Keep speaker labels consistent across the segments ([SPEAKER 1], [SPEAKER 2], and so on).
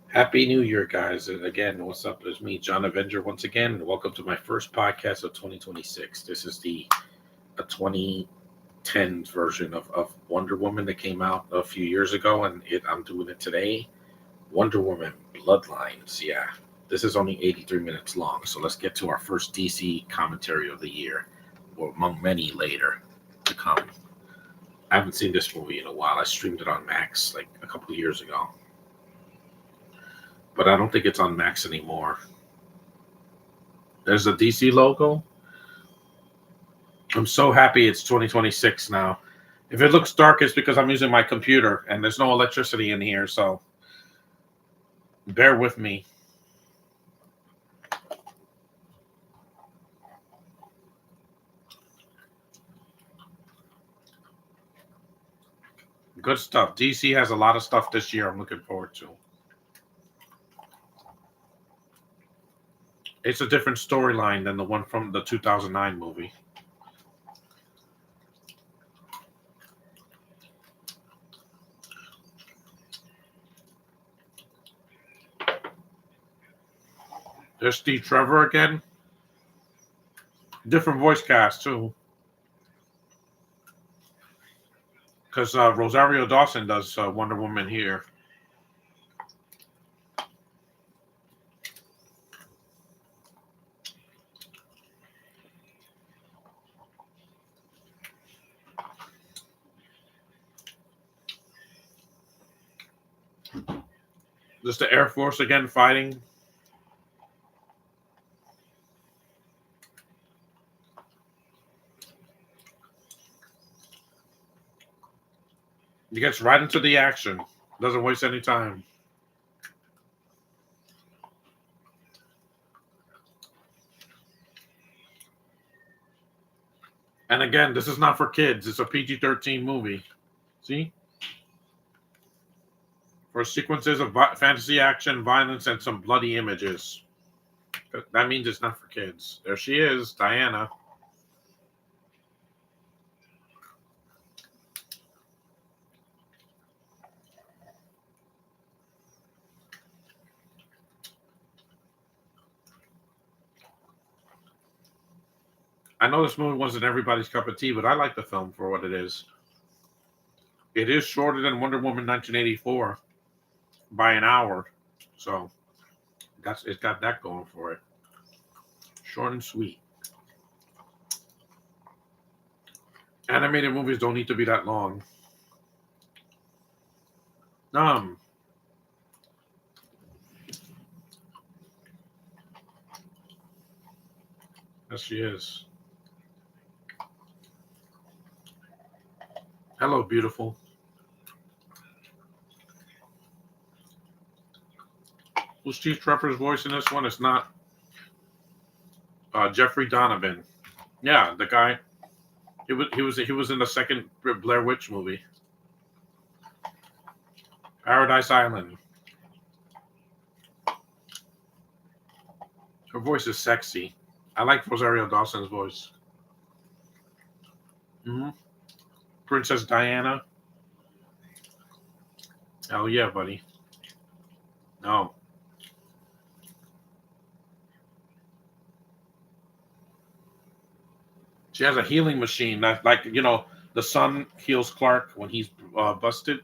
[SPEAKER 1] Happy New Year, guys. And again, what's up? It's me, John Avenger, once again. And welcome to my first podcast of 2026. This is the 2010 version of Wonder Woman that came out a few years ago, and I'm doing it today. Wonder Woman Bloodlines. Yeah, this is only 83 minutes long. So let's get to our first DC commentary of the year, or among many later to come. I haven't seen this movie in a while. I streamed it on Max like a couple of years ago, but I don't think it's on Max anymore. There's a DC logo. I'm so happy it's 2026 now. If it looks dark, it's because I'm using my computer and there's no electricity in here, so bear with me. Good stuff. DC has a lot of stuff this year I'm looking forward to. It's a different storyline than the one from the 2009 movie. There's Steve Trevor again. Different voice cast, too. Because Rosario Dawson does Wonder Woman here. This the Air Force again fighting. He gets right into the action. Doesn't waste any time. And again, this is not for kids. It's a PG-13 movie. See? For sequences of fantasy action, violence, and some bloody images. That means it's not for kids. There she is, Diana. I know this movie wasn't everybody's cup of tea, but I like the film for what it is. It is shorter than Wonder Woman 1984 by an hour, so it's got that going for it. Short and sweet. Animated movies don't need to be that long. Yes, she is. Hello, beautiful. Who's Steve Trevor's voice in this one? It's not Jeffrey Donovan. Yeah, the guy. He was in the second Blair Witch movie, Paradise Island. Her voice is sexy. I like Rosario Dawson's voice. Mm-hmm. Princess Diana. Oh yeah, buddy. No. She has a healing machine that, like, the Sun heals Clark when he's busted.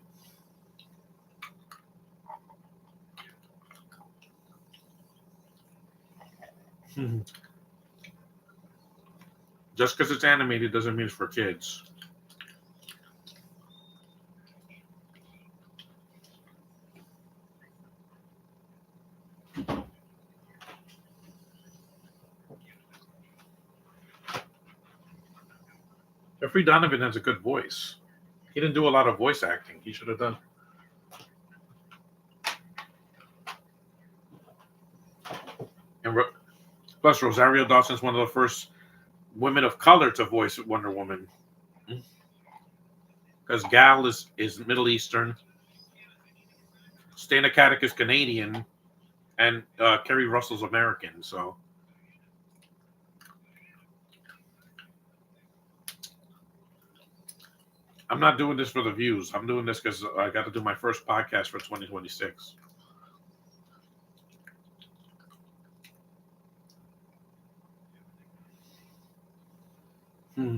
[SPEAKER 1] Just because it's animated doesn't mean it's for kids. Jeffrey Donovan has a good voice. He didn't do a lot of voice acting. He should have done. And plus, Rosario Dawson's one of the first women of color to voice Wonder Woman. Because Gal is Middle Eastern, Stana Katic is Canadian, and Kerry Russell's American. So I'm not doing this for the views. I'm doing this because I got to do my first podcast for 2026. Hmm.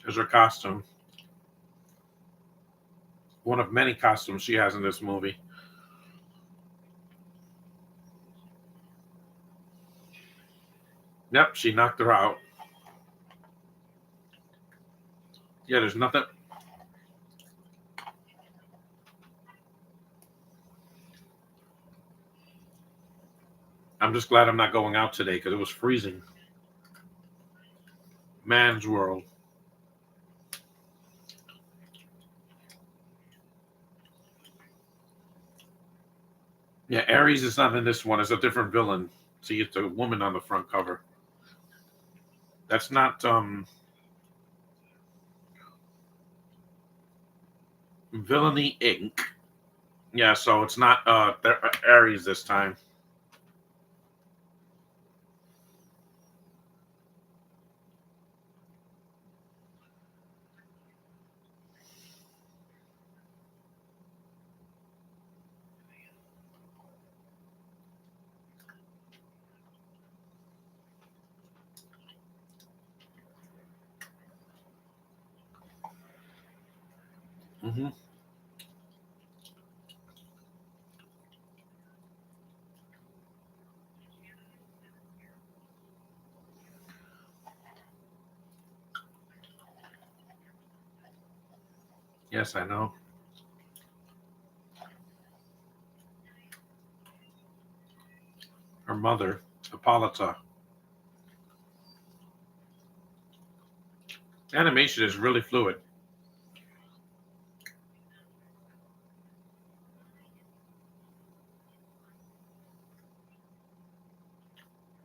[SPEAKER 1] There's her costume. One of many costumes she has in this movie. Yep, she knocked her out. Yeah, there's nothing. I'm just glad I'm not going out today because it was freezing. Man's World. Yeah, Ares is not in this one. It's a different villain. See, it's a woman on the front cover. That's not Villainy Inc. Yeah, so it's not Ares this time. Hmm. Yes, I know. Her mother, Hippolyta. Animation is really fluid.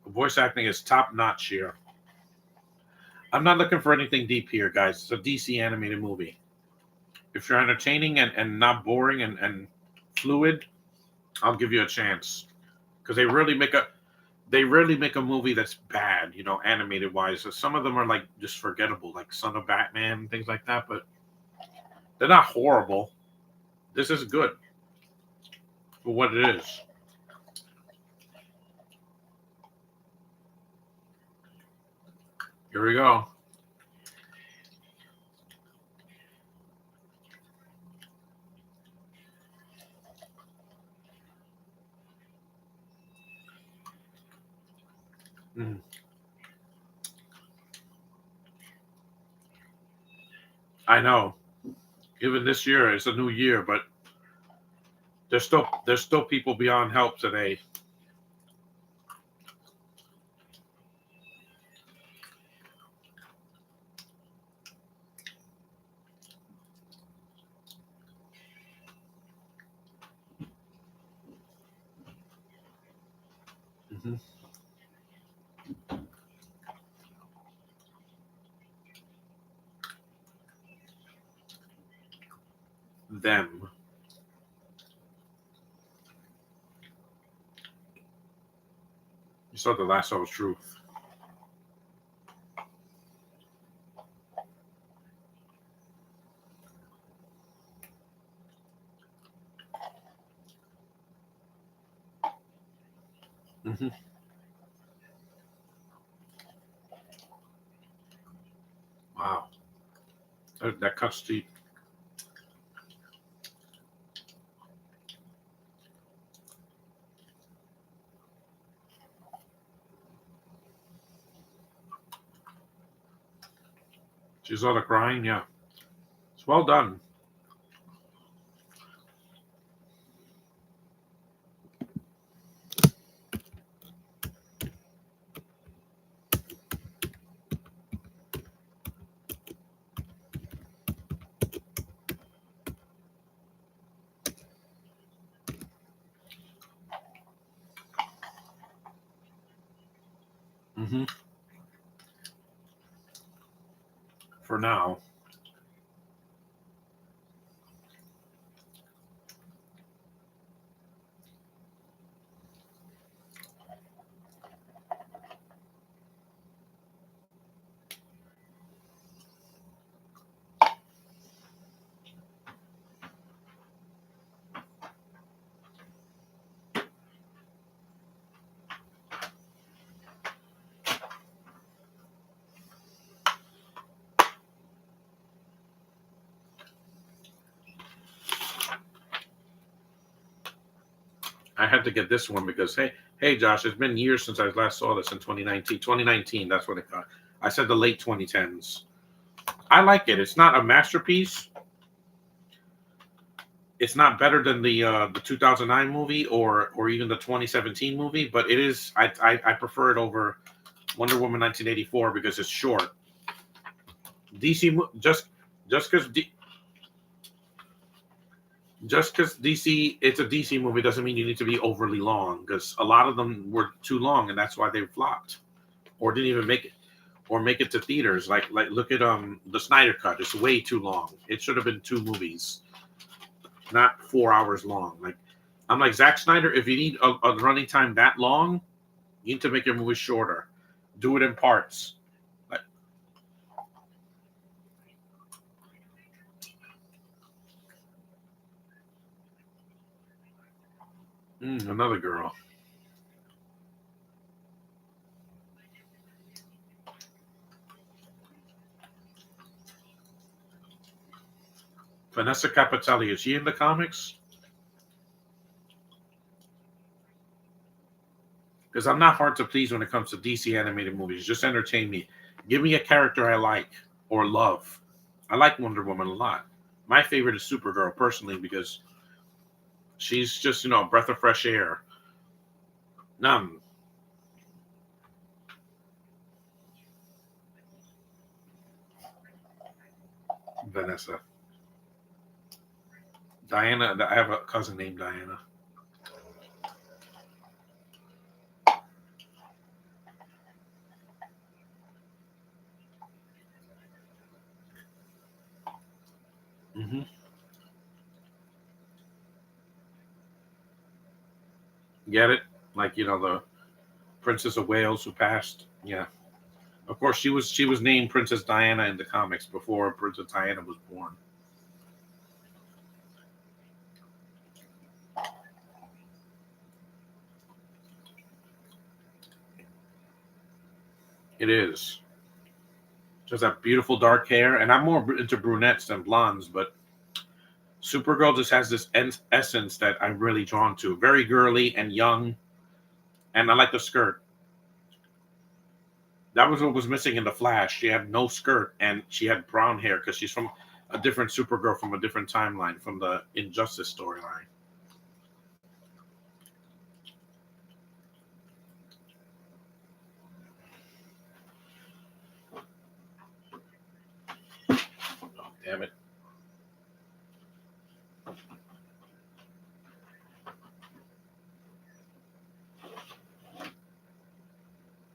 [SPEAKER 1] The voice acting is top notch here. I'm not looking for anything deep here, guys. It's a DC animated movie. If you're entertaining and not boring and fluid, I'll give you a chance. Because they rarely make a movie that's bad, animated wise. So some of them are like just forgettable, like Son of Batman, things like that, but they're not horrible. This is good for what it is. Here we go. Mm, I know. Even this year, it's a new year, but there's still people beyond help today. Hmm. Them. You saw the lasso of truth. Hmm. Wow, that cuts deep. She saw the crying. Yeah, it's well done. Hmm. For now. I had to get this one because hey, Josh, it's been years since I last saw this in 2019. 2019, that's what it got. I said the late 2010s. I like it. It's not a masterpiece. It's not better than the 2009 movie or even the 2017 movie, but it is. I prefer it over Wonder Woman 1984 because it's short. DC just because just because DC it's a DC movie doesn't mean you need to be overly long because a lot of them were too long and that's why they flopped or didn't even make it or make it to theaters. Like look at the Snyder Cut. It's way too long. It should have been two movies, not 4 hours long. Like I'm like Zack Snyder. If you need a running time that long, you need to make your movie shorter. Do it in parts. Like, another girl. Vanessa Capitelli. Is she in the comics? Because I'm not hard to please when it comes to DC animated movies. Just entertain me. Give me a character I like or love. I like Wonder Woman a lot. My favorite is Supergirl personally because she's just a breath of fresh air. None. Vanessa. Diana. I have a cousin named Diana. hmm Get it? Like the Princess of Wales who passed. Yeah. Of course, she was named Princess Diana in the comics before Princess Diana was born. It is. She has that beautiful dark hair, and I'm more into brunettes than blondes, but Supergirl just has this essence that I'm really drawn to. Very girly and young, and I like the skirt. That was what was missing in the Flash. She had no skirt, and she had brown hair because she's from a different Supergirl from a different timeline from the Injustice storyline. Oh, damn it!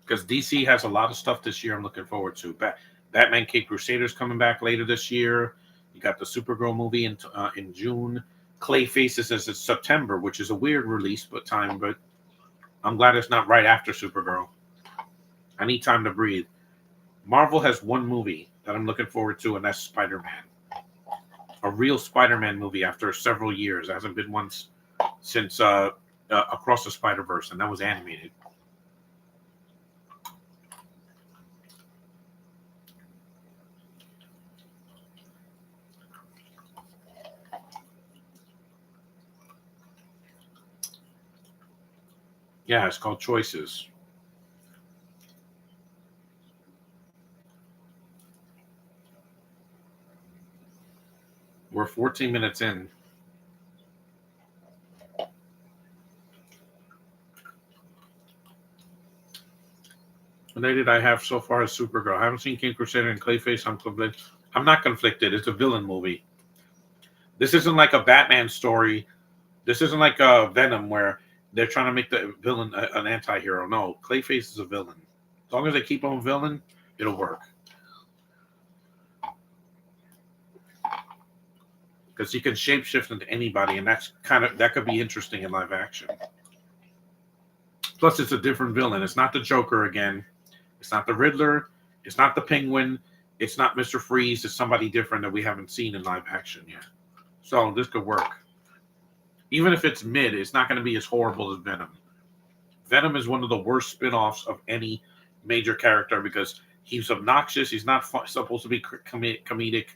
[SPEAKER 1] Because DC has a lot of stuff this year. I'm looking forward to. Batman: Cape Crusaders coming back later this year. You got the Supergirl movie in June. Clayface is in September, which is a weird release, but I'm glad it's not right after Supergirl. I need time to breathe. Marvel has one movie that I'm looking forward to, and that's Spider Man. A real Spider Man movie after several years. There hasn't been one since Across the Spider Verse, and that was animated. Yeah, it's called Choices. We're 14 minutes in. What did I have so far as Supergirl? I haven't seen King Crusader and Clayface. I'm not conflicted. It's a villain movie. This isn't like a Batman story. This isn't like a Venom where they're trying to make the villain an anti-hero. No, Clayface is a villain. As long as they keep him a villain, it'll work. Because he can shapeshift into anybody, and that could be interesting in live action. Plus, it's a different villain. It's not the Joker again. It's not the Riddler. It's not the Penguin. It's not Mr. Freeze. It's somebody different that we haven't seen in live action yet. So this could work. Even if it's mid, it's not going to be as horrible as Venom. Venom is one of the worst spin-offs of any major character because he's obnoxious. He's not supposed to be comedic,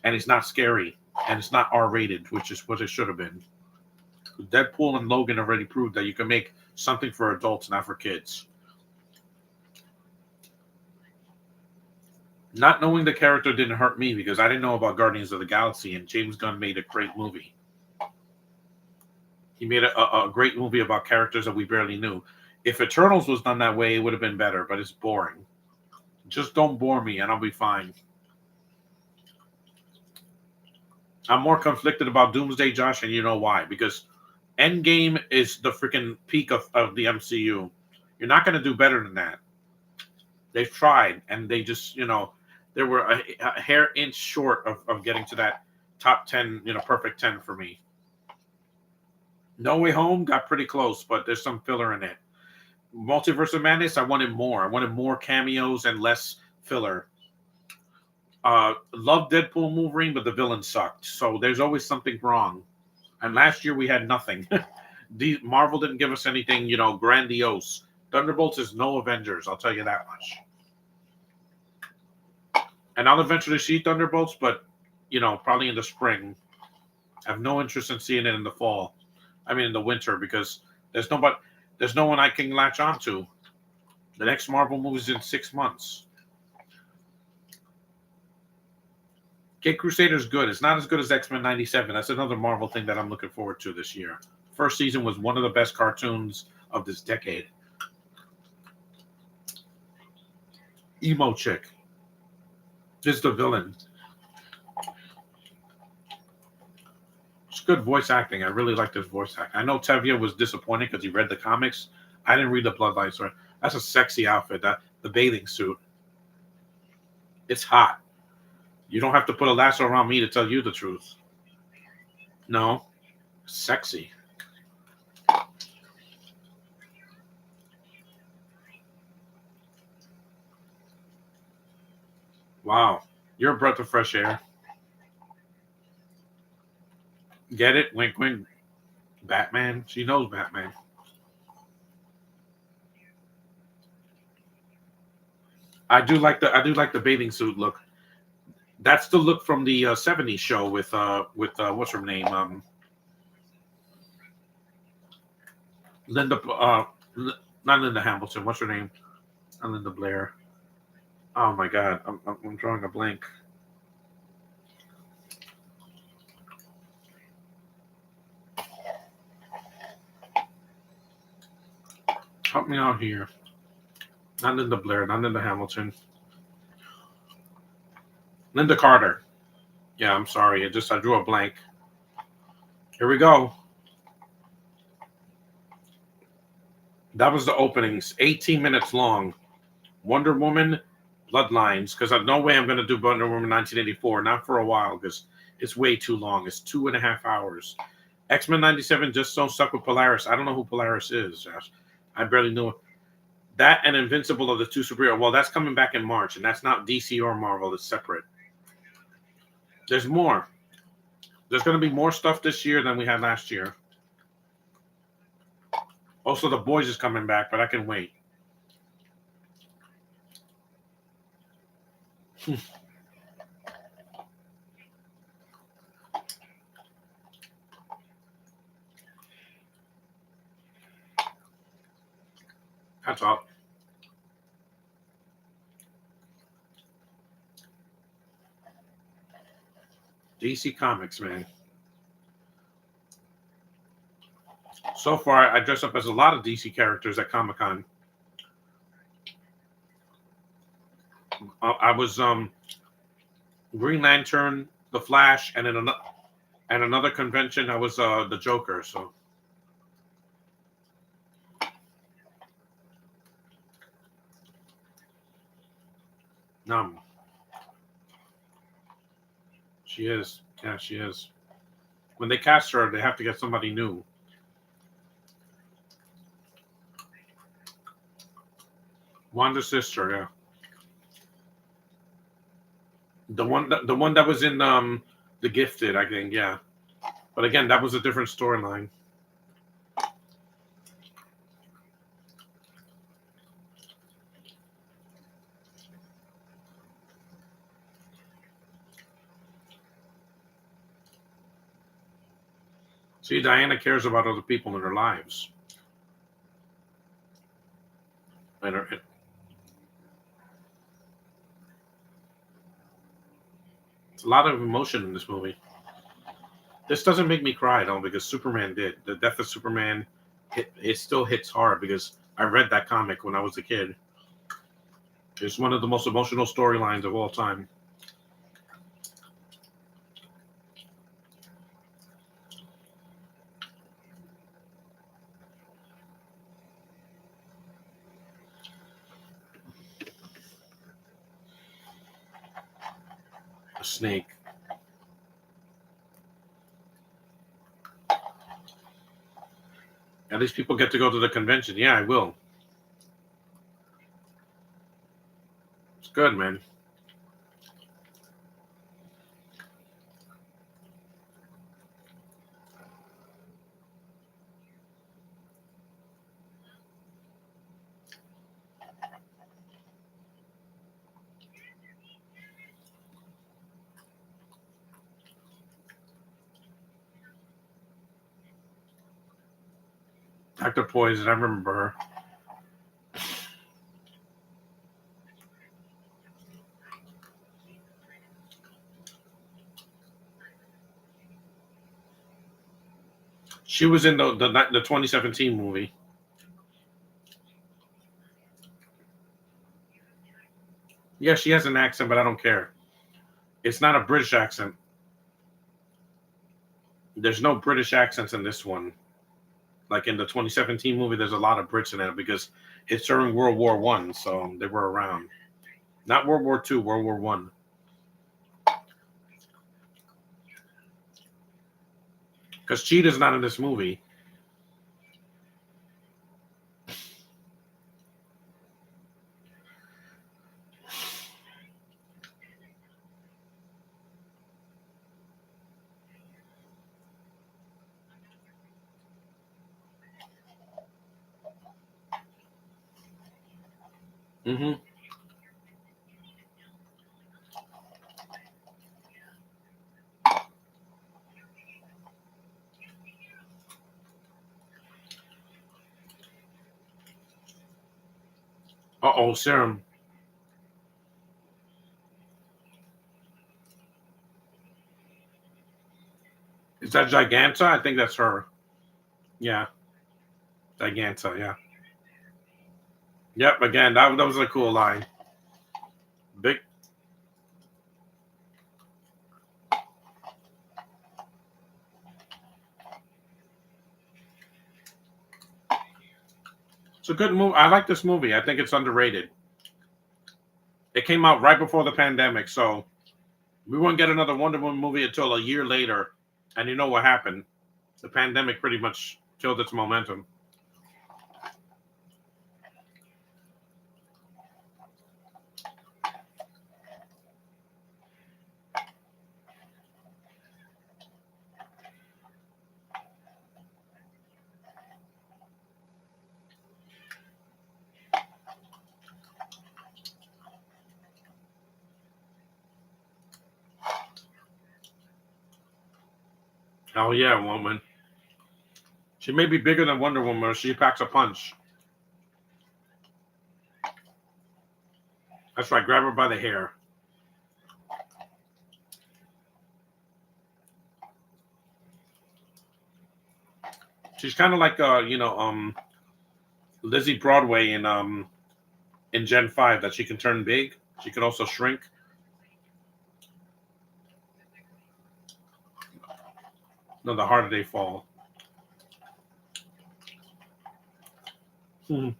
[SPEAKER 1] and he's not scary, and it's not R-rated, which is what it should have been. Deadpool and Logan already proved that you can make something for adults, not for kids. Not knowing the character didn't hurt me because I didn't know about Guardians of the Galaxy, and James Gunn made a great movie. He made a great movie about characters that we barely knew. If Eternals was done that way, it would have been better, but it's boring. Just don't bore me, and I'll be fine. I'm more conflicted about Doomsday, Josh, and you know why. Because Endgame is the freaking peak of the MCU. You're not going to do better than that. They've tried, and they just, they were a hair inch short of getting to that top 10, perfect 10 for me. No Way Home got pretty close, but there's some filler in it. Multiverse of Madness, I wanted more. I wanted more cameos and less filler. Love Deadpool Wolverine, but the villain sucked. So there's always something wrong. And last year we had nothing. Marvel didn't give us anything, grandiose. Thunderbolts is no Avengers, I'll tell you that much. And I'll eventually see Thunderbolts, but, probably in the spring. I have no interest in seeing it in the fall. I mean, in the winter, because there's no one I can latch onto. The next Marvel movie is in 6 months. Kid Crusader's good. It's not as good as X-Men 97. That's another Marvel thing that I'm looking forward to this year. First season was one of the best cartoons of this decade. Emo chick is the villain. It's good voice acting. I really like this voice acting. I know Tevye was disappointed because he read the comics. I didn't read the Bloodlines. So that's a sexy outfit. The bathing suit. It's hot. You don't have to put a lasso around me to tell you the truth. No. Sexy. Wow. You're a breath of fresh air. Get it? Wink, wink. Batman. She knows Batman. I do like the bathing suit look. That's the look from the '70s show with what's her name? Linda. Not Linda Hamilton. What's her name? Linda Blair. Oh my God, I'm drawing a blank. Help me out here. Not Linda Blair. Not Linda Hamilton. Linda Carter. Yeah, I'm sorry. I drew a blank. Here we go. That was the openings. 18 minutes long. Wonder Woman, Bloodlines. Because no way I'm going to do Wonder Woman 1984. Not for a while because it's way too long. It's 2.5 hours. X-Men 97 just so stuck with Polaris. I don't know who Polaris is, Josh. I barely knew it. That and Invincible are the two superheroes. Well, that's coming back in March, and that's not DC or Marvel. It's separate. There's more. There's going to be more stuff this year than we had last year. Also, The Boys is coming back, but I can wait. That's all. DC Comics, man. So far, I dress up as a lot of DC characters at Comic-Con. I was Green Lantern, The Flash, and another convention I was the Joker. So she is. Yeah, she is. When they cast her, they have to get somebody new. Wanda's sister, yeah. The one that was in The Gifted, I think, yeah. But again, that was a different storyline. See, Diana cares about other people in her lives. And it's a lot of emotion in this movie. This doesn't make me cry though, because Superman did. The death of Superman, it still hits hard because I read that comic when I was a kid. It's one of the most emotional storylines of all time. A snake. At least people get to go to the convention. Yeah, I will. It's good, man. Dr. Poison, I remember her. She was in the 2017 movie. Yeah, she has an accent, but I don't care. It's not a British accent. There's no British accents in this one. Like in the 2017 movie, there's a lot of Brits in it because it's during World War One, so they were around. Not World War Two, World War One. Because Cheetah's not in this movie. Mm-hmm. Uh-oh, Serum. Is that Giganta? I think that's her. Yeah, Giganta, yeah. Yep, again, that was a cool line. Big. It's a good movie. I like this movie. I think it's underrated. It came out right before the pandemic, so we won't get another Wonder Woman movie until a year later. And you know what happened? The pandemic pretty much killed its momentum. Oh yeah, woman. She may be bigger than Wonder Woman, or she packs a punch. That's right. Grab her by the hair. She's kind of like Lizzie Broadway in Gen 5, that she can turn big. She can also shrink. No, the harder they fall. Mm-hmm.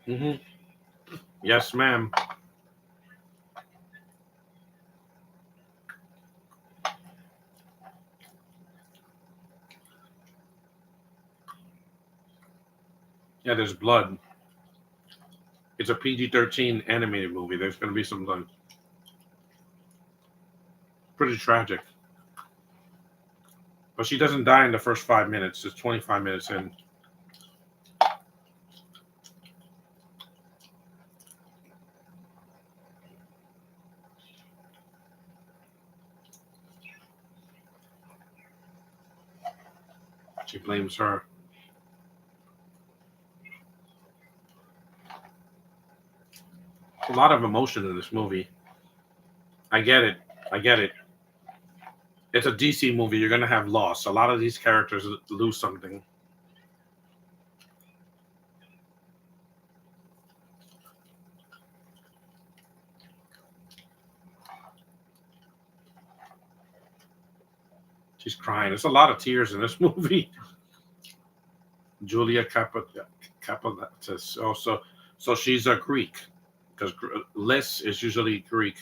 [SPEAKER 1] Mm-hmm. Yes, ma'am. Yeah, there's blood. It's a PG-13 animated movie. There's going to be some pretty tragic. But she doesn't die in the first 5 minutes. It's 25 minutes in. She blames her. A lot of emotion in this movie. I get it. I get it. It's a DC movie. You're gonna have loss. A lot of these characters lose something. She's crying. There's a lot of tears in this movie. Julia Capalatis. Also, so she's a Greek because Liz is usually Greek.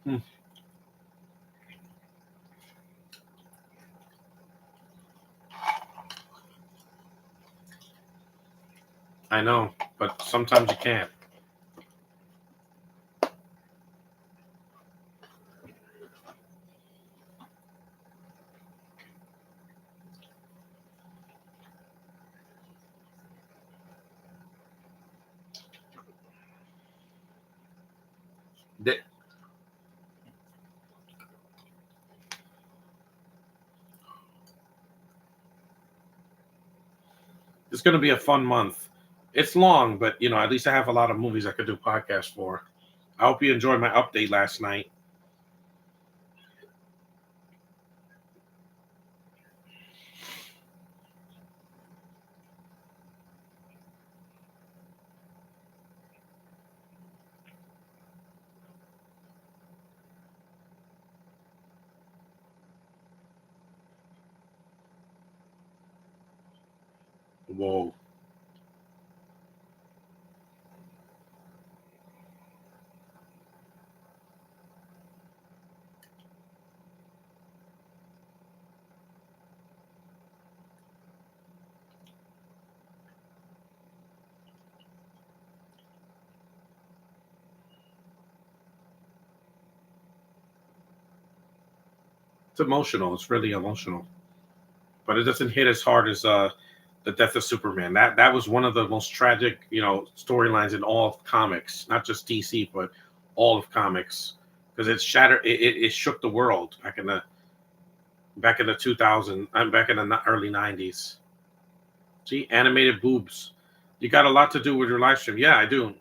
[SPEAKER 1] Hmm. I know, but sometimes you can't. Th- It's going to be a fun month. It's long, but at least I have a lot of movies I could do podcasts for. I hope you enjoyed my update last night. Whoa. It's emotional. It's really emotional, but it doesn't hit as hard as the death of Superman. That was one of the most tragic, storylines in all of comics, not just DC, but all of comics, because it shattered. It shook the world back in the 2000. I'm back in the early 90s. See, animated boobs. You got a lot to do with your live stream. Yeah, I do.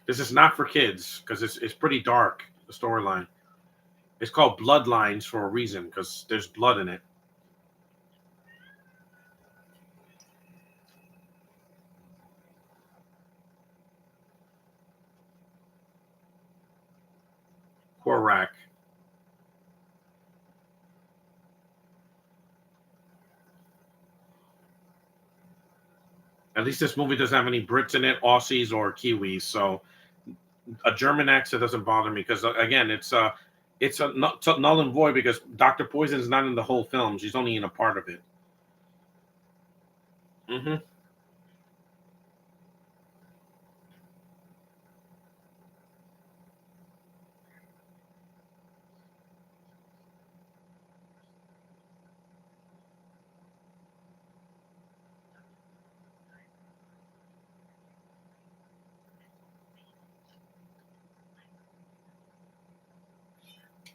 [SPEAKER 1] This is not for kids because it's pretty dark. The storyline. It's called Bloodlines for a reason because there's blood in it. Korak. At least this movie doesn't have any Brits in it, Aussies or Kiwis. So a German accent doesn't bother me because again, it's null and void because Doctor Poison is not in the whole film. She's only in a part of it. Hmm.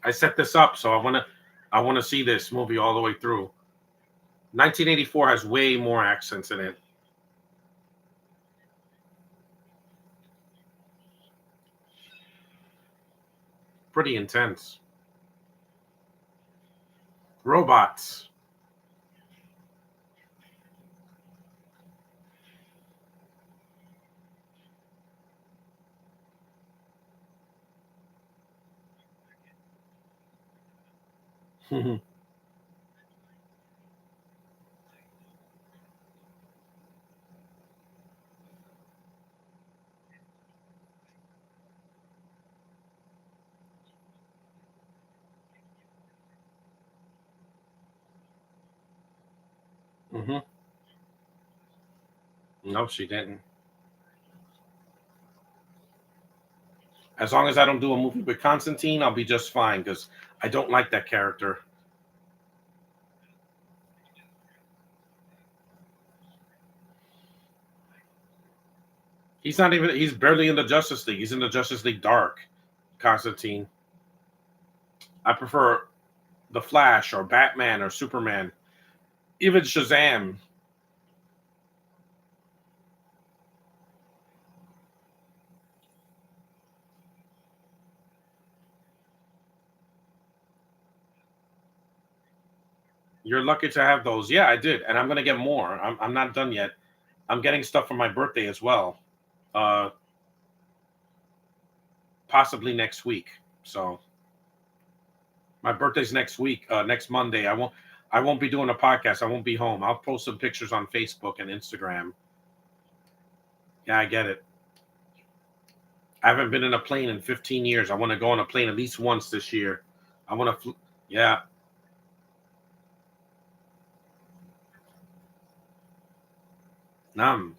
[SPEAKER 1] I set this up, so I want to see this movie all the way through. 1984 has way more accents in it. Pretty intense. Robots. Mm-hmm. No, she didn't. As long as I don't do a movie with Constantine, I'll be just fine because I don't like that character. He's not even. He's barely in the Justice League. He's in the Justice League Dark. Constantine. I prefer the Flash or Batman or Superman. Even Shazam. You're lucky to have those. Yeah, I did, and I'm gonna get more. I'm not done yet. I'm getting stuff for my birthday as well. Uh, Possibly next week. So my birthday's next week. Next Monday. I won't be doing a podcast. I won't be home. I'll post some pictures on Facebook and Instagram. Yeah, I get it. I haven't been in a plane in 15 years. I want to go on a plane at least once this year. I want to. Yeah. Nam.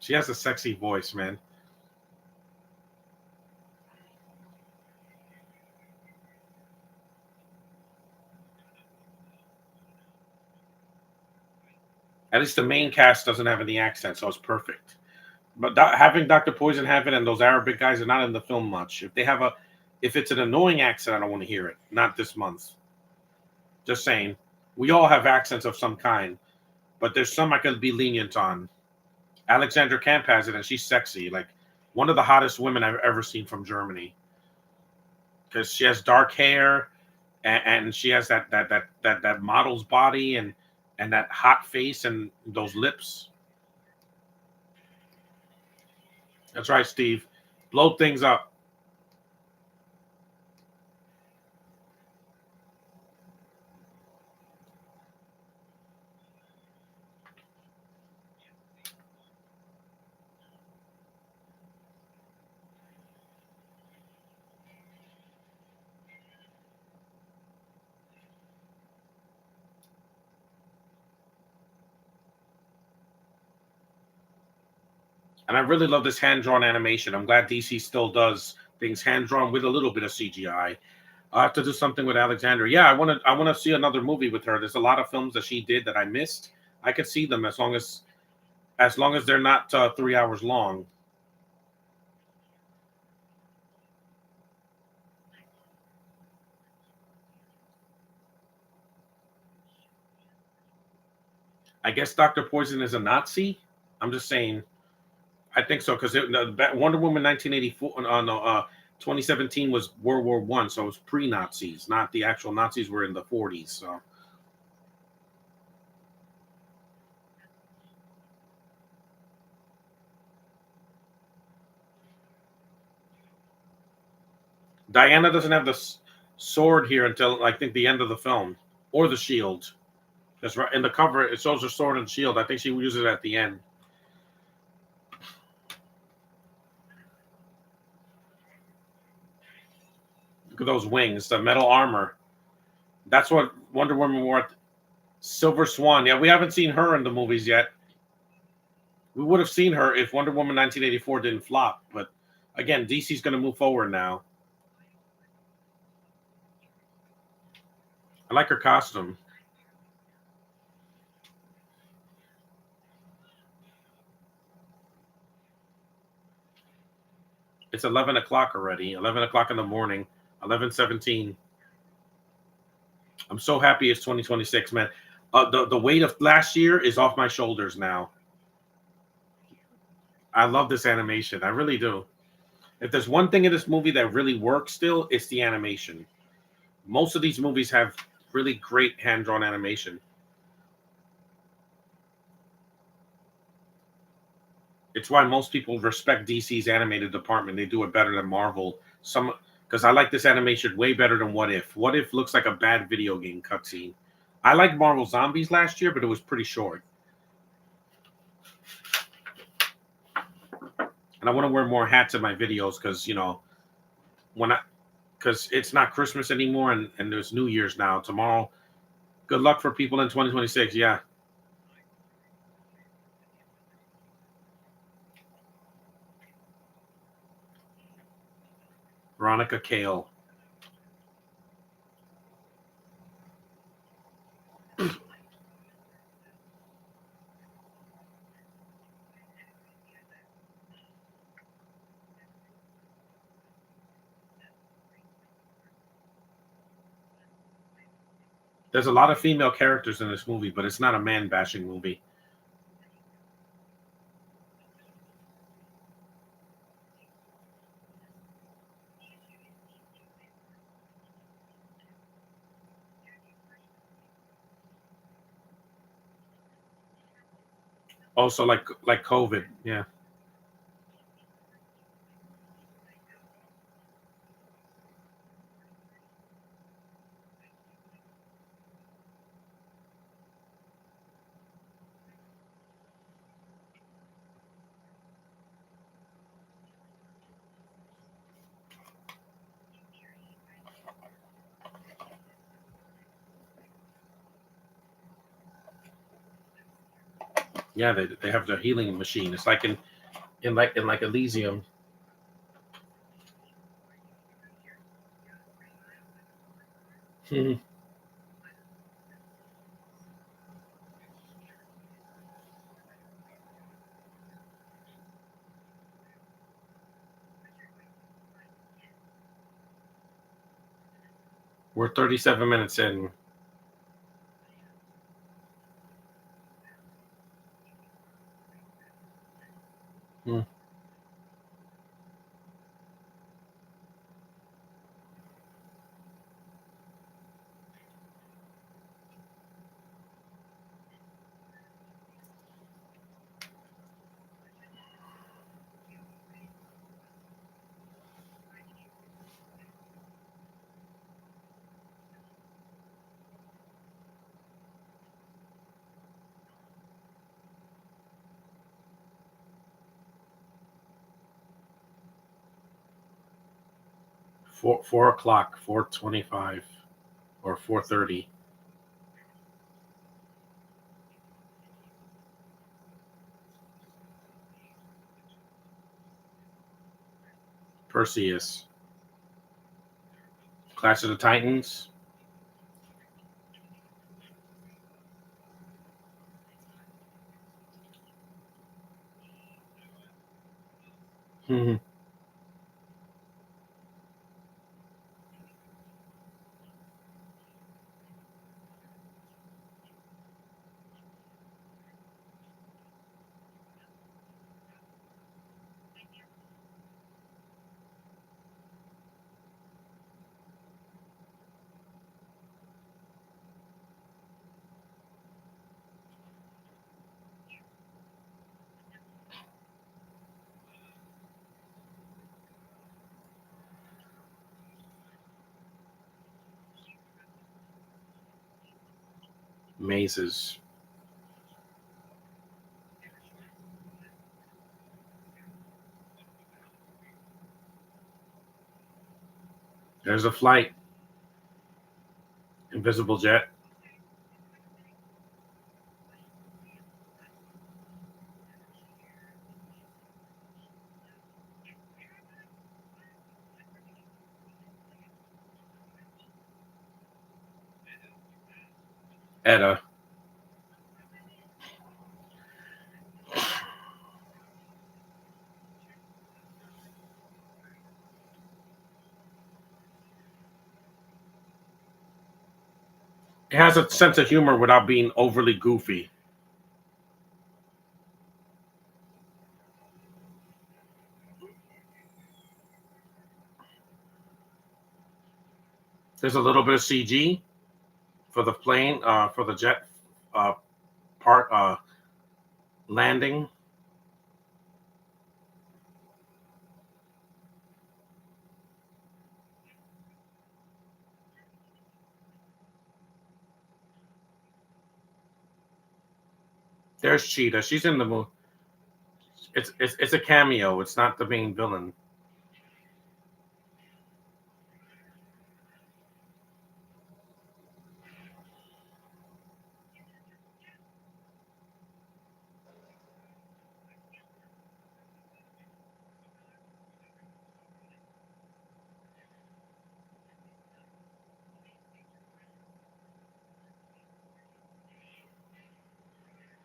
[SPEAKER 1] She has a sexy voice, man. At least the main cast doesn't have any accent, so it's perfect. But having Dr. Poison have it and those Arabic guys are not in the film much. If it's an annoying accent, I don't want to hear it. Not this month. Just saying. We all have accents of some kind, but there's some I could be lenient on. Alexandra Camp has it, and she's sexy. Like one of the hottest women I've ever seen from Germany. Because she has dark hair, and she has that model's body and that hot face and those lips. That's right, Steve. Blow things up. And I really love this hand drawn animation. I'm glad DC still does things hand drawn with a little bit of CGI. I'll have to do something with Alexandra. Yeah, I want to see another movie with her. There's a lot of films that she did that I missed. I could see them as long as they're not 3 hours long. I guess Doctor Poison is a Nazi. I'm just saying. I think so because Wonder Woman 1984. No, 2017 was World War One, so it was pre-Nazis, not the actual Nazis were in the 40s. So Diana doesn't have the sword here until I think the end of the film, or the shield. That's right. In the cover, it shows her sword and shield. I think she uses it at the end. Look at those wings, the metal armor. That's what Wonder Woman wore. Silver Swan. Yeah, we haven't seen her in the movies yet. We would have seen her if Wonder Woman 1984 didn't flop. But again, DC's going to move forward now. I like her costume. It's 11 o'clock already. 11 o'clock in the morning. 11:17. I'm so happy it's 2026, man. The weight of last year is off my shoulders now. I love this animation. I really do. If there's one thing in this movie that really works still, it's the animation. Most of these movies have really great hand drawn animation. It's why most people respect DC's animated department. They do it better than Marvel. Some because I like this animation way better than What If. What If looks like a bad video game cutscene. I liked Marvel Zombies last year, but it was pretty short. And I want to wear more hats in my videos because when I because it's not Christmas anymore and there's New Year's now. Tomorrow Good luck for people in 2026. Yeah. Veronica Kale. There's a lot of female characters in this movie, but it's not a man bashing movie. Also, like COVID. Yeah. Yeah, they have the healing machine. It's like in Elysium. We're 37 minutes in. Hmm. 4 o'clock, 4:25, or 4:30. Perseus. Clash of the Titans. Hmm. Mazes. There's a flight. Invisible jet. Etta. It has a sense of humor without being overly goofy. There's a little bit of CG for the plane, for the jet uh, part landing. There's Cheetah. She's in the movie. It's a cameo. It's not the main villain.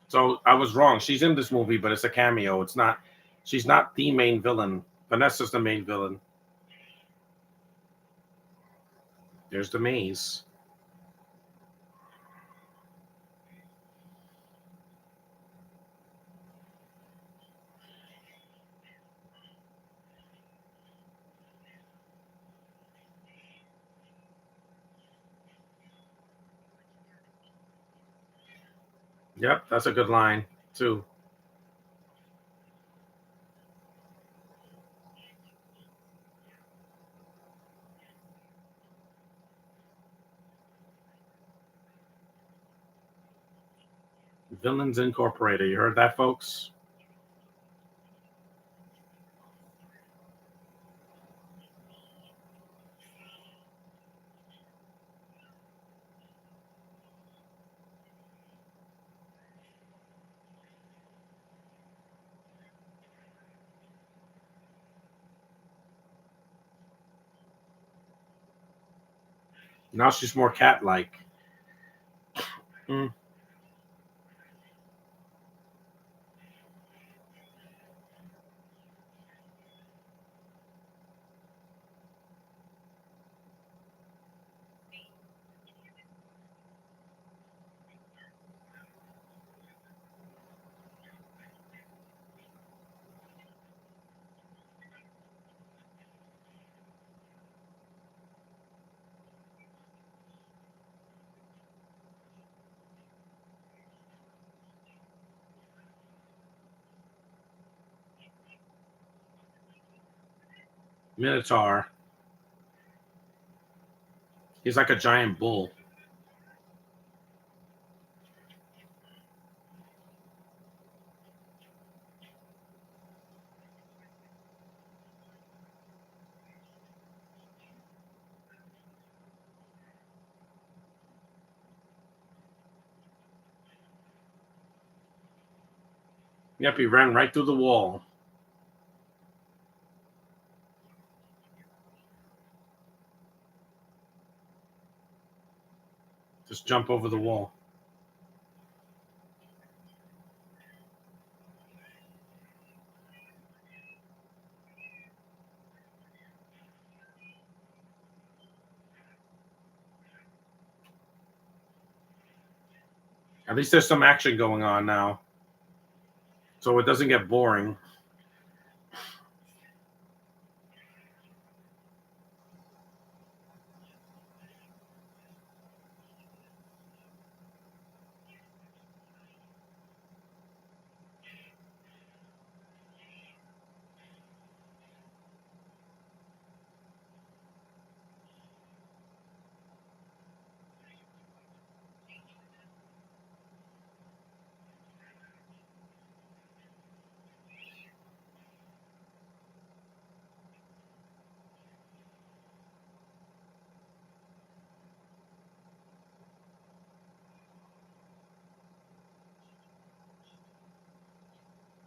[SPEAKER 1] So I was wrong. She's in this movie, but it's a cameo. It's not. She's not the main villain. Vanessa's the main villain. There's the maze. Yep, that's a good line too. Villains Incorporated. You heard that, folks? Now she's more cat-like. Mm. Minotaur. He's like a giant bull. Yep, he ran right through the wall. Just jump over the wall. At least there's some action going on now, so it doesn't get boring.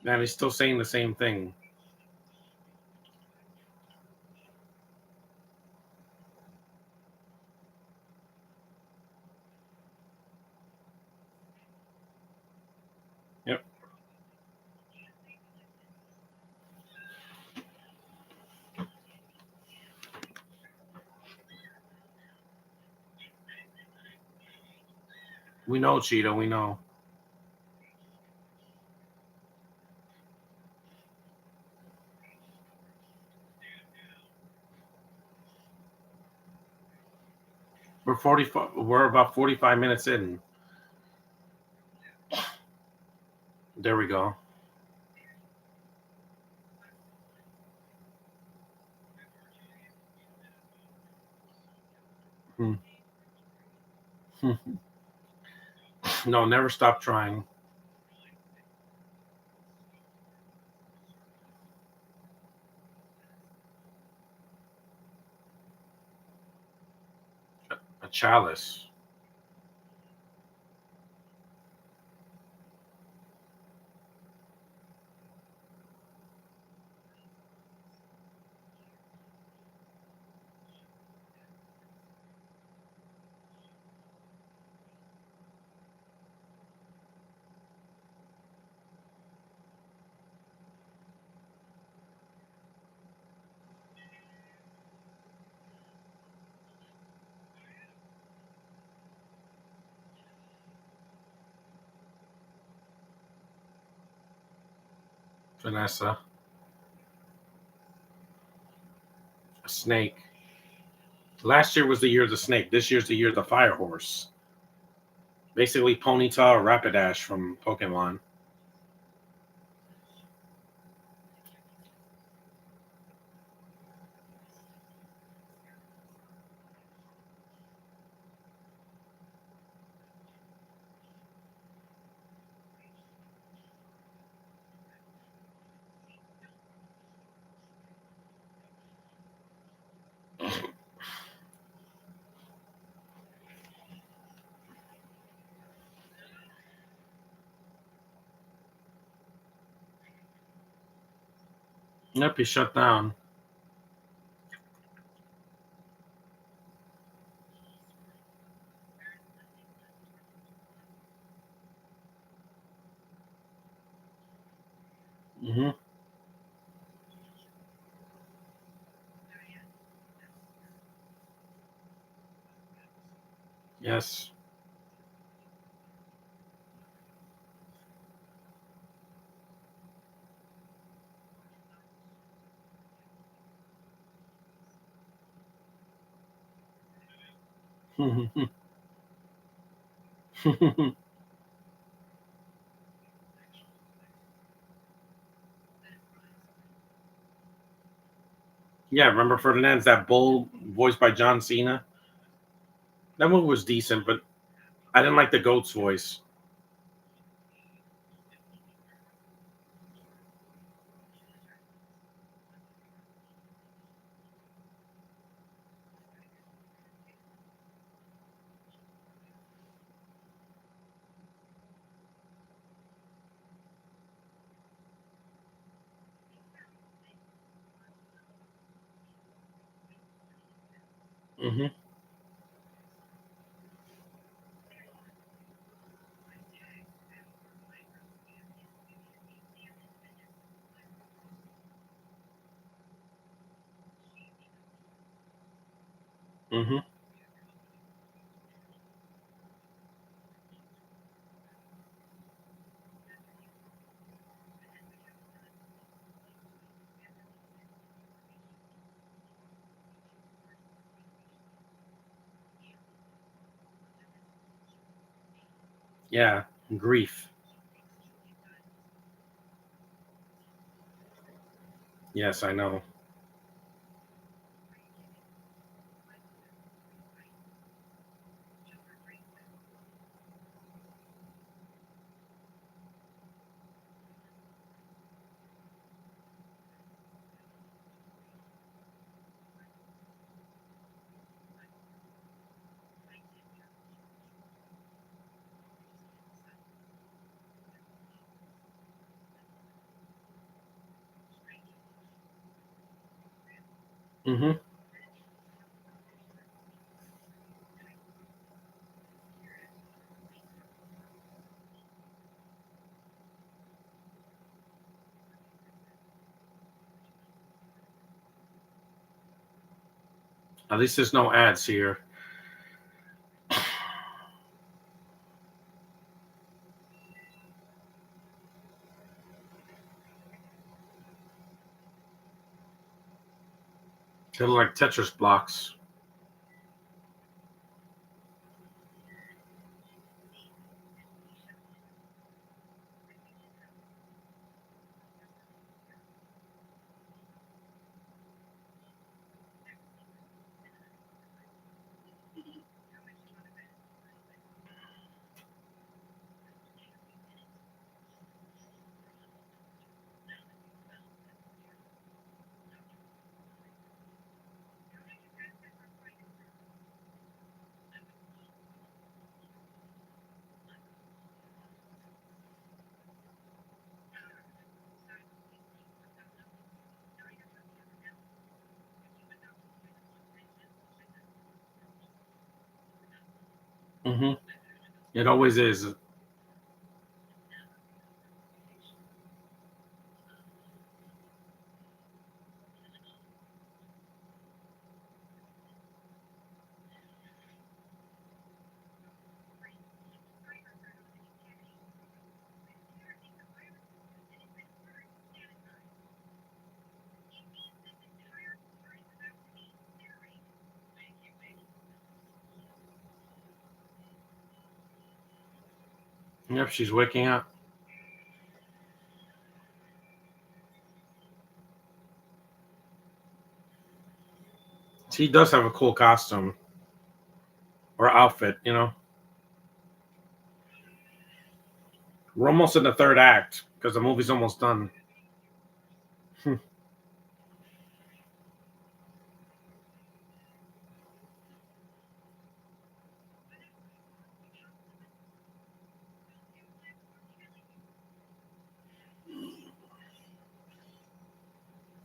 [SPEAKER 1] Man, he's still saying the same thing. Yep. We know, Cheetah. We know. We're about 45 minutes in. There we go. Hmm. No, never stop trying. A chalice. Vanessa. A snake. Last year was the year of the snake. This year's the year of the fire horse. Basically, Ponyta or Rapidash from Pokemon. Yep, he shut down. Mm-hmm. Yes. Yeah, remember Ferdinand's that bull voiced by John Cena? That movie was decent, but I didn't like the goat's voice. Mm-hmm. Mm-hmm. Yeah, grief. Yes, I know. Mm-hmm. At least there's no ads here. They look like Tetris blocks. Mm-hmm. It always is. Yep, she's waking up. She does have a cool costume or outfit, you know. We're almost in the third act because the movie's almost done.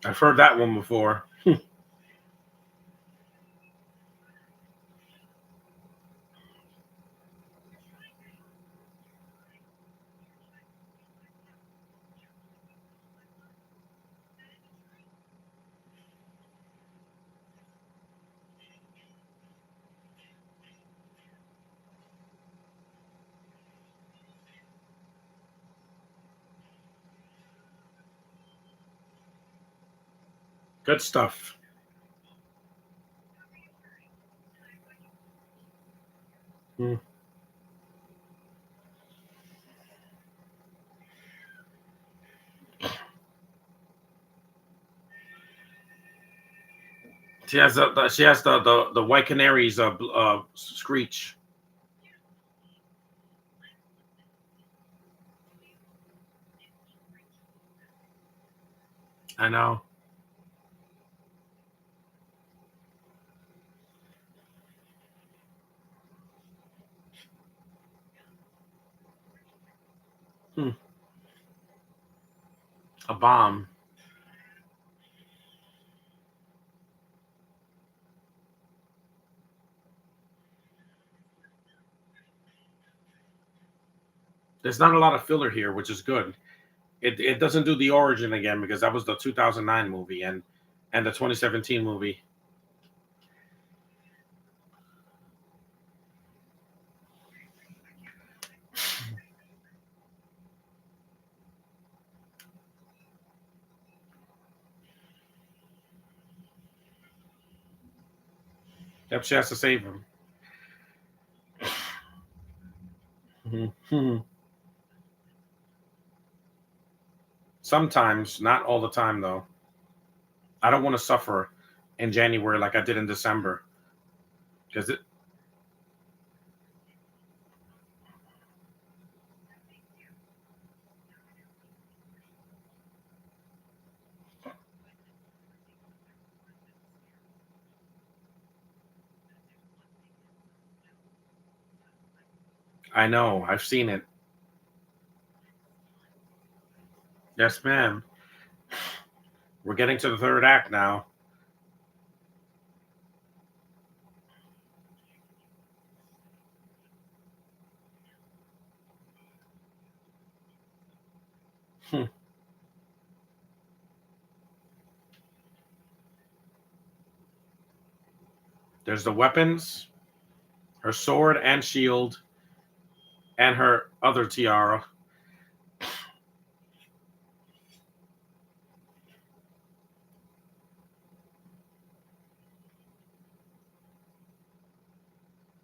[SPEAKER 1] I've heard that one before. Good stuff. Hmm. She has the white canaries screech. I know. Hmm. A bomb. There's not a lot of filler here, which is good. It doesn't do the origin again because that was the 2009 movie and the 2017 movie. Yep, she has to save him. Mhm. Sometimes, not all the time though. I don't want to suffer in January like I did in December because it. I know. I've seen it. Yes, ma'am. We're getting to the third act now. Hmm. There's the weapons, her sword and shield, and her other tiara.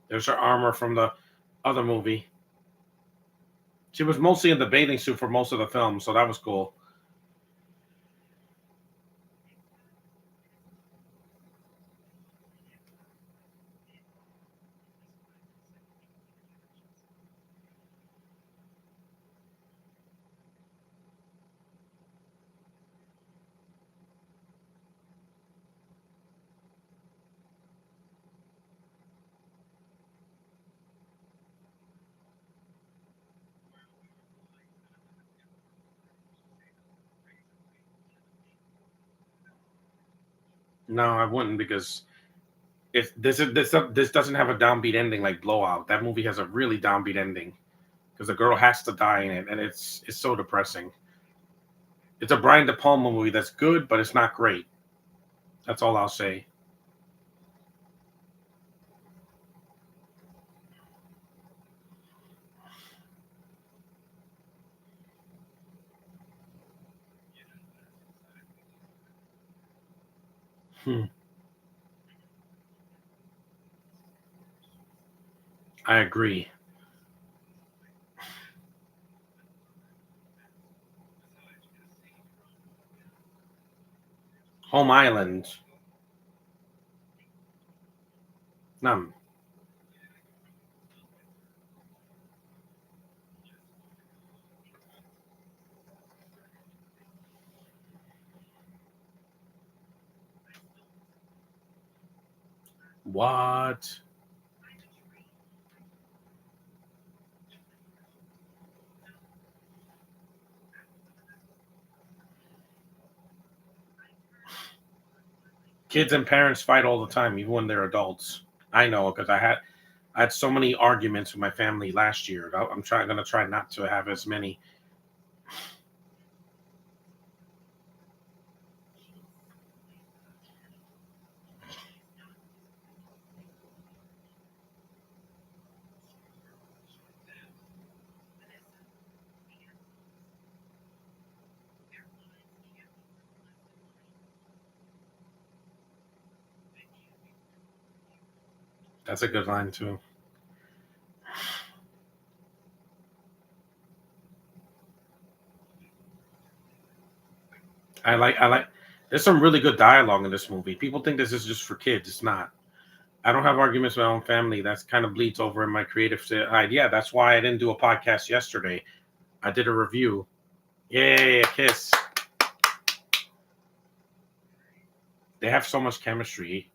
[SPEAKER 1] There's her armor from the other movie. She was mostly in the bathing suit for most of the film, so that was cool. No, I wouldn't because if this doesn't have a downbeat ending like Blowout. That movie has a really downbeat ending because the girl has to die in it, and it's so depressing. It's a Brian De Palma movie that's good, but it's not great. That's all I'll say. Hmm. I agree. Home Island. No. What? Kids and parents fight all the time, even when they're adults. I know because I had so many arguments with my family last year. I'm gonna try not to have as many. That's a good line too. I like. There's some really good dialogue in this movie. People think this is just for kids. It's not. I don't have arguments with my own family. That's kind of bleeds over in my creative side. Yeah, that's why I didn't do a podcast yesterday. I did a review. Yay, a kiss. They have so much chemistry,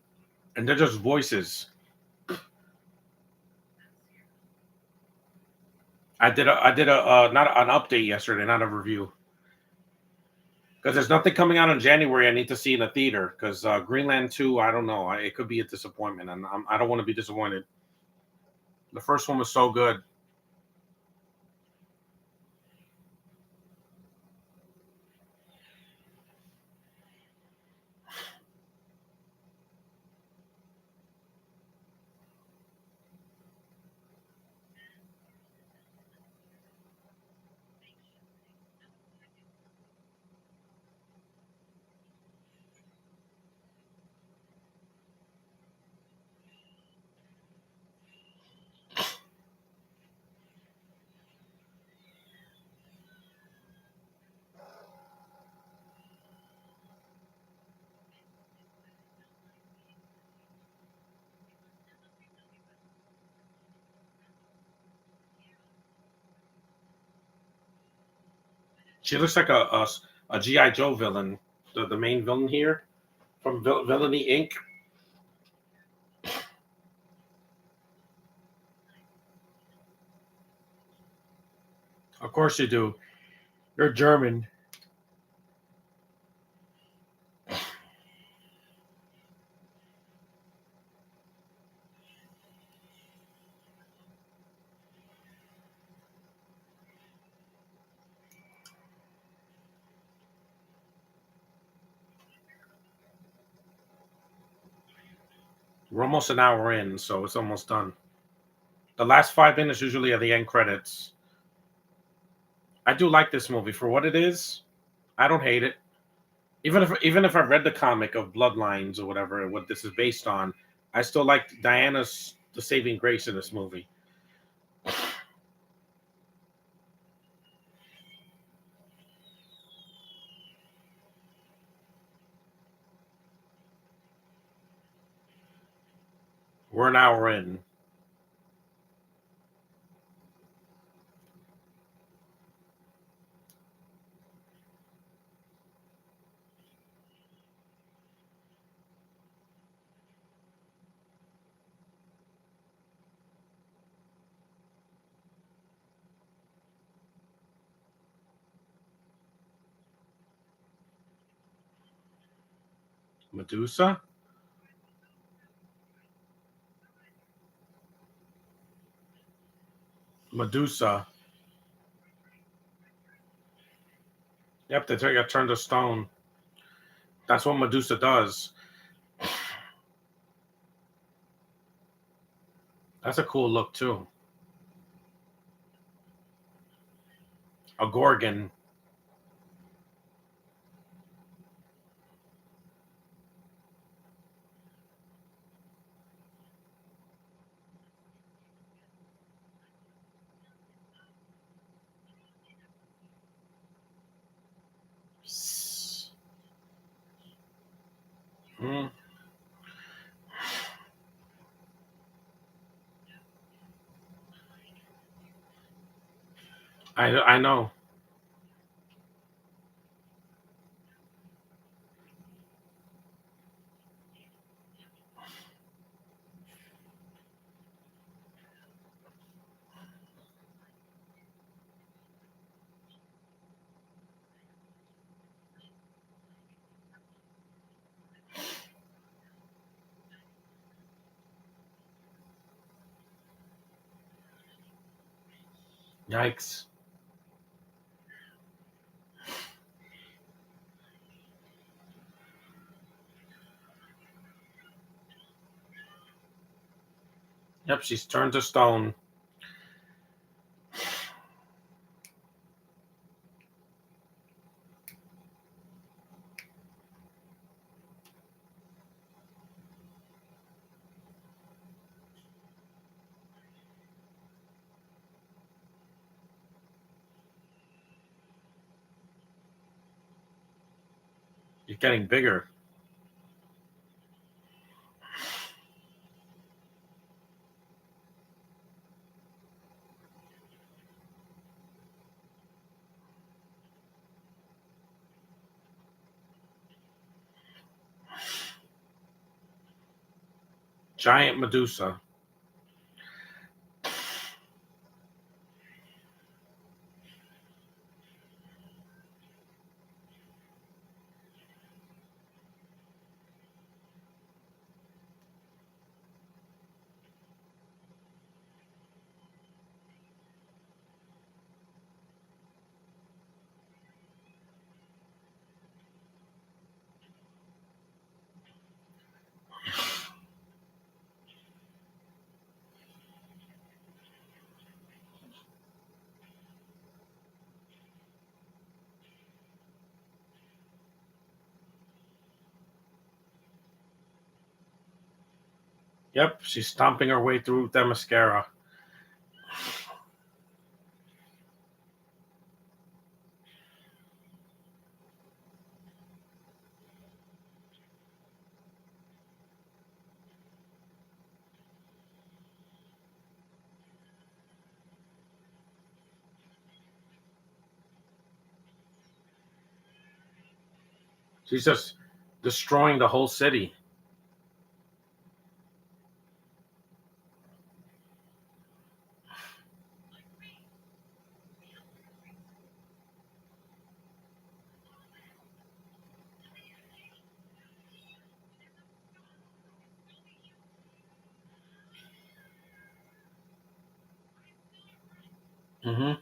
[SPEAKER 1] and they're just voices. I did a not an update yesterday, not a review, because there's nothing coming out in January. I need to see in a theater because Greenland 2. I don't know. It could be a disappointment, and I don't want to be disappointed. The first one was so good. She looks like a GI Joe villain, the main villain here from Villainy Inc. Of course you do. You're German. We're almost an hour in, so it's almost done. The last 5 minutes usually are the end credits. I do like this movie for what it is. I don't hate it. Even if I read the comic of Bloodlines or whatever, what this is based on, I still like Diana's the saving grace in this movie. We're an hour in. Medusa? Medusa. Yep, they got turned to stone. That's what Medusa does. That's a cool look too. A Gorgon. I know. Yikes. Yep, she's turned to stone. She's getting bigger. Giant Medusa. Yep, she's stomping her way through the mascara. She's just destroying the whole city. Mm-hmm.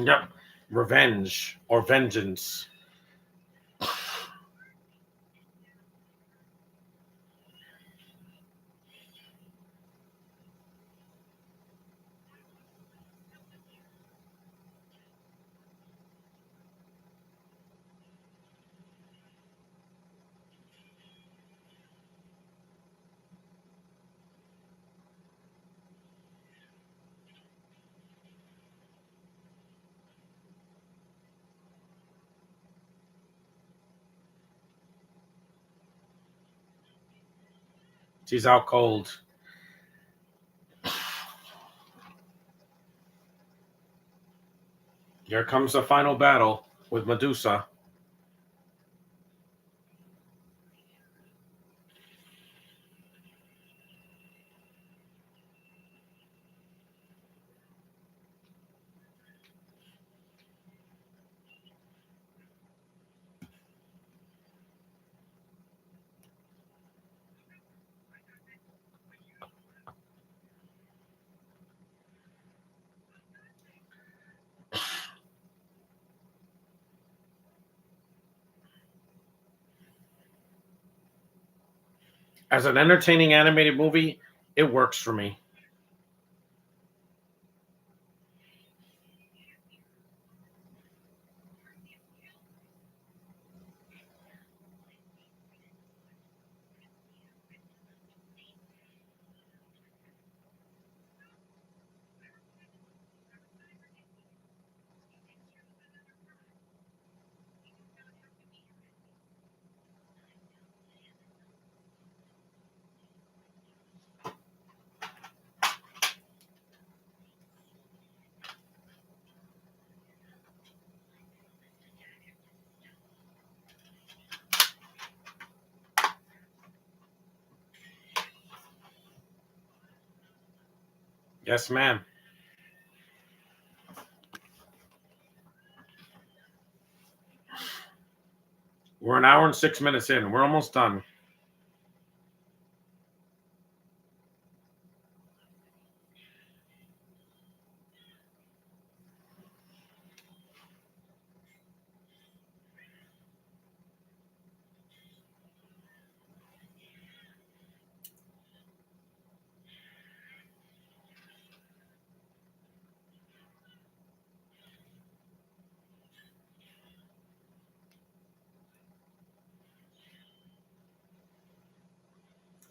[SPEAKER 1] Yep. Revenge or vengeance. She's out cold. Here comes the final battle with Medusa. As an entertaining animated movie, it works for me. Yes, ma'am. We're an hour and 6 minutes in. We're almost done.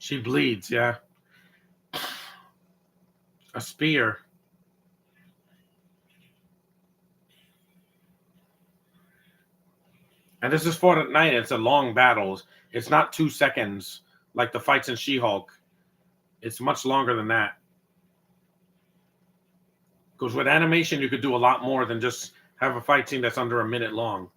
[SPEAKER 1] She bleeds, yeah. A spear. And this is fought at night. It's a long battle. It's not 2 seconds like the fights in She-Hulk. It's much longer than that. Because with animation, you could do a lot more than just have a fight scene that's under a minute long.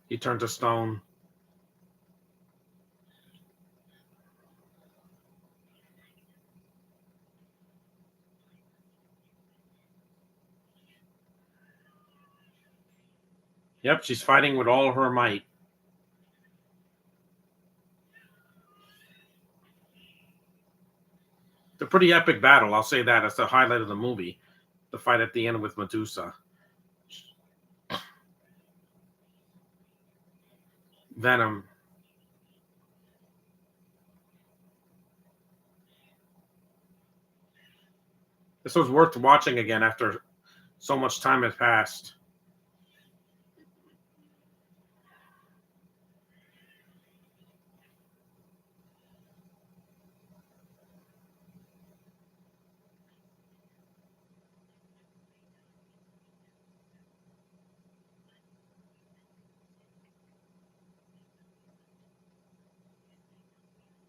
[SPEAKER 1] He turned to stone. Yep, she's fighting with all her might. It's a pretty epic battle, I'll say that. That's the highlight of the movie. The fight at the end with Medusa. Venom. This was worth watching again after so much time had passed.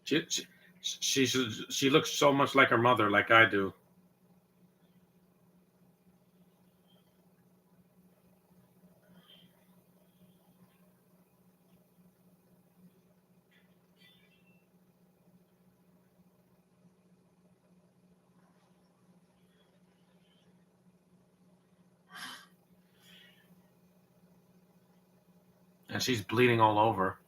[SPEAKER 1] She, she, she looks so much like her mother, like I do. And she's bleeding all over.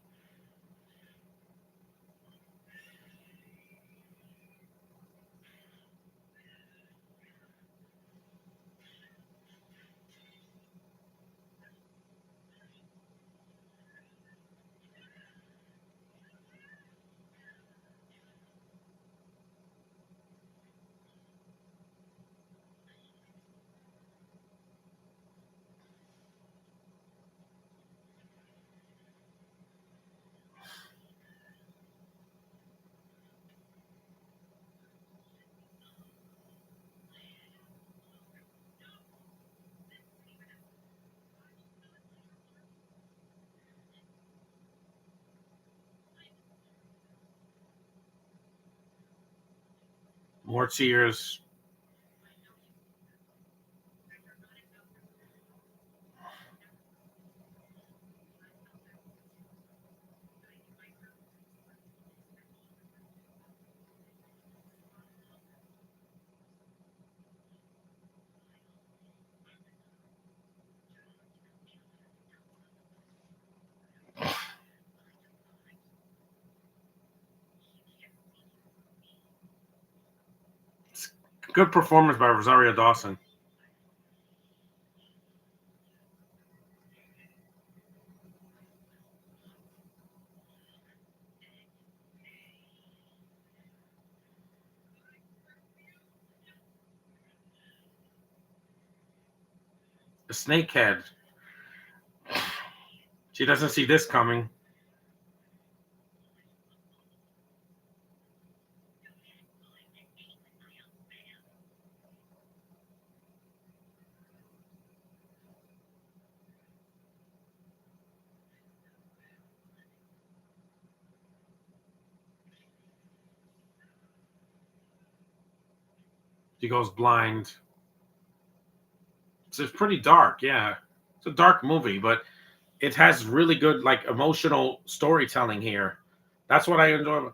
[SPEAKER 1] More tears. Good performance by Rosario Dawson. A snakehead. She doesn't see this coming. She goes blind. It's pretty dark, yeah. It's a dark movie, but it has really good like emotional storytelling here. That's what I enjoy.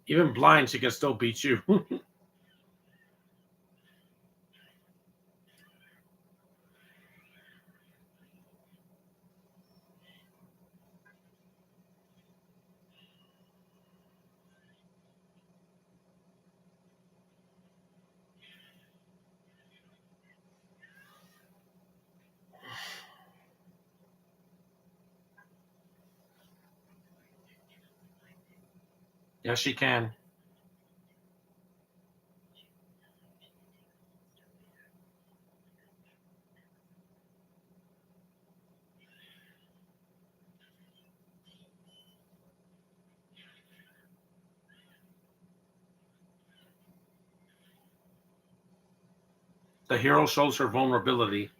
[SPEAKER 1] Even blind, she can still beat you. Yes, she can. The hero shows her vulnerability.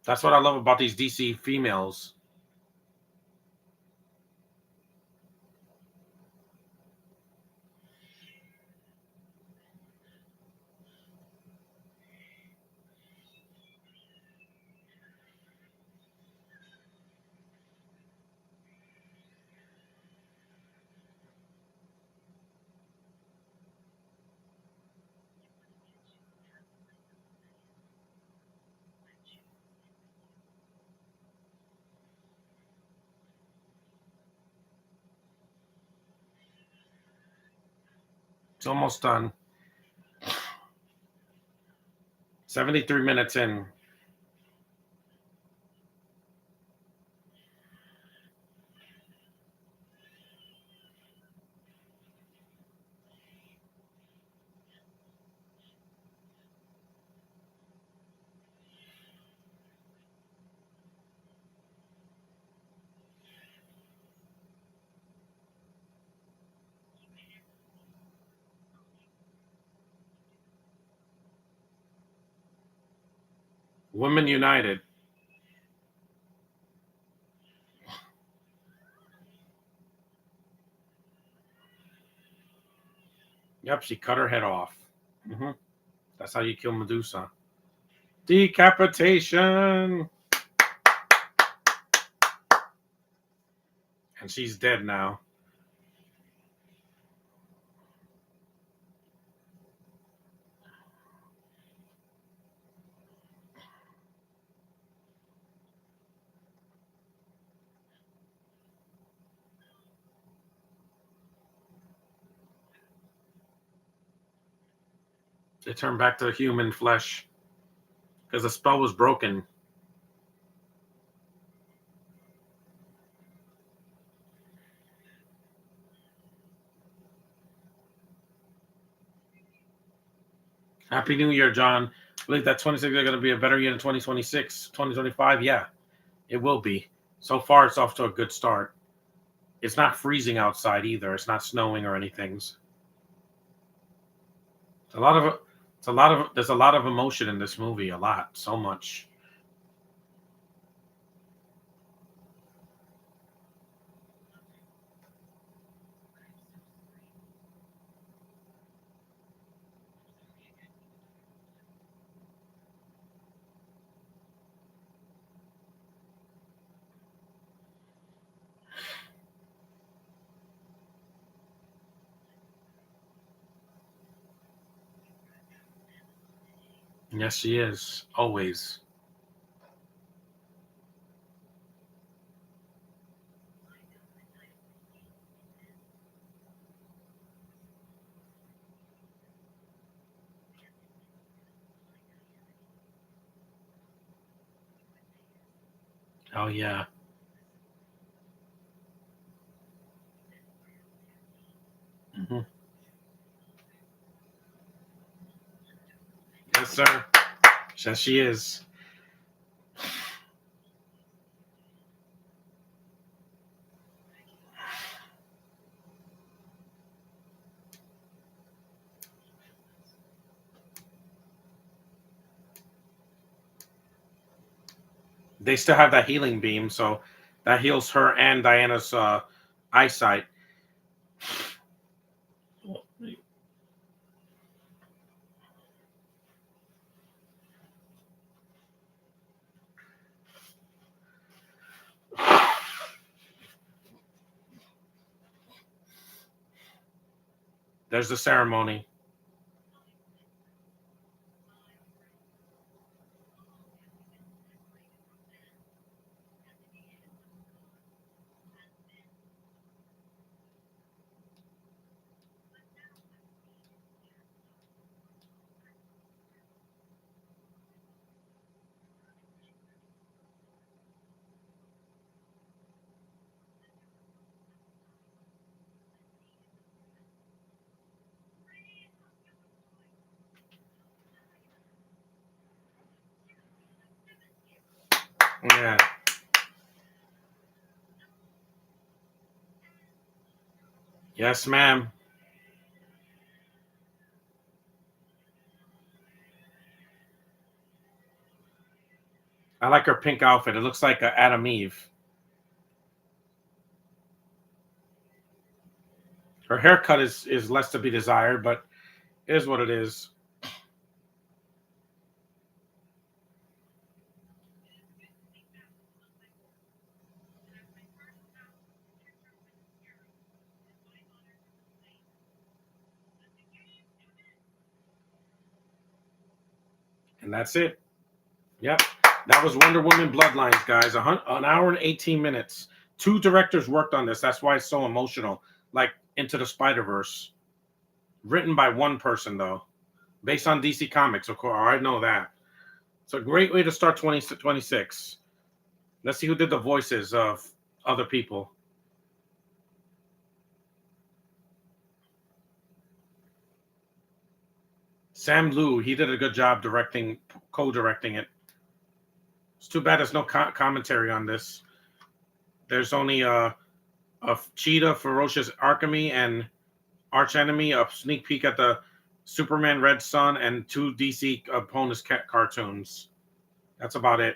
[SPEAKER 1] That's what I love about these DC females. It's almost done. 73 minutes in. Women United. Yep, she cut her head off. Hmm. That's how you kill Medusa. Decapitation. And she's dead now. They turned back to human flesh because the spell was broken. Happy New Year, John. I believe that 26 is going to be a better year than 2026. 2025, yeah, it will be. So far, it's off to a good start. It's not freezing outside either. It's not snowing or anything. It's a lot of there's a lot of emotion in this movie. A lot, so much. Yes, she is always. Oh yeah. Hmm. Yes, sir. Yes, she is. They still have that healing beam, so that heals her and Diana's eyesight. There's the ceremony. Yeah. Yes, ma'am. I like her pink outfit. It looks like Adam Eve. Her haircut is less to be desired, but it is what it is. And that's it. Yep. That was Wonder Woman Bloodlines, guys. An hour and 18 minutes. 2 directors worked on this. That's why it's so emotional. Like Into the Spider-Verse. Written by one person, though. Based on DC Comics, of course. I know that. It's a great way to start 2026. Let's see who did the voices of other people. Sam Liu, he did a good job co-directing it. It's too bad there's no commentary on this. There's only a Cheetah, Ferocious Archemy, and Archenemy, a sneak peek at the Superman Red Sun, and 2 DC opponents cartoons. That's about it.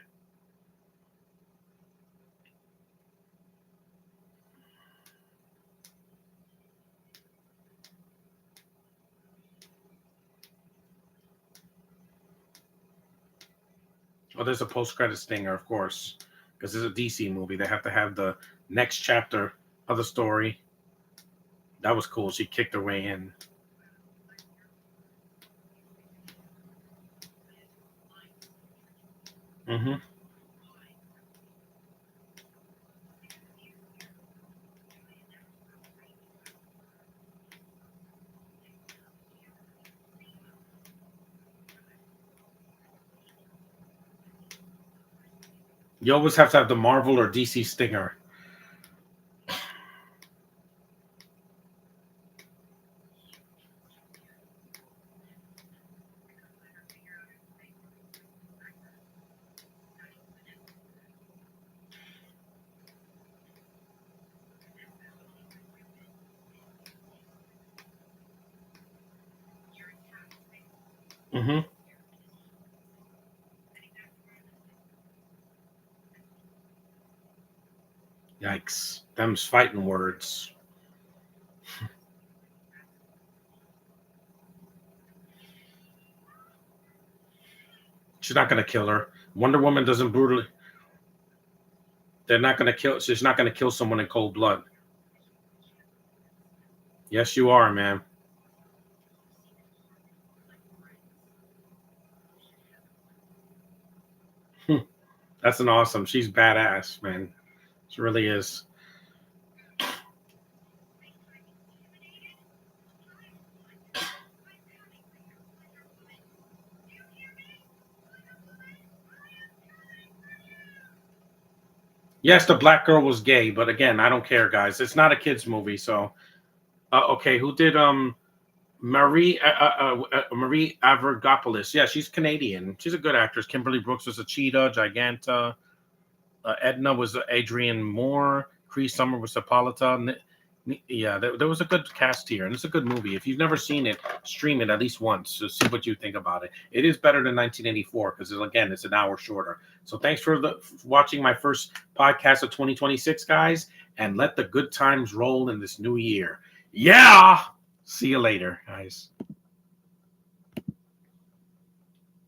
[SPEAKER 1] Oh, there's a post-credit stinger, of course, because it's a DC movie. They have to have the next chapter of the story. That was cool. She kicked her way in. Mm-hmm. You always have to have the Marvel or DC stinger. Mm-hmm. Yikes. Them's fighting words. She's not going to kill her. Wonder Woman doesn't brutally. They're not going to kill. She's not going to kill someone in cold blood. Yes, you are, man. That's an awesome. She's badass, man. She really is. Yes, the black girl was gay, but again, I don't care, guys. It's not a kids movie, so okay. Who did Marie Avragopoulos? Yeah, she's Canadian. She's a good actress. Kimberly Brooks was a Cheetah, Giganta. Edna was Adrienne Moore. Cree Summer was Hippolyta. Yeah, there was a good cast here, and it's a good movie. If you've never seen it, stream it at least once to see what you think about it. It is better than 1984 because, again, it's an hour shorter. So thanks for watching my first podcast of 2026, guys, and let the good times roll in this new year. Yeah! See you later, guys.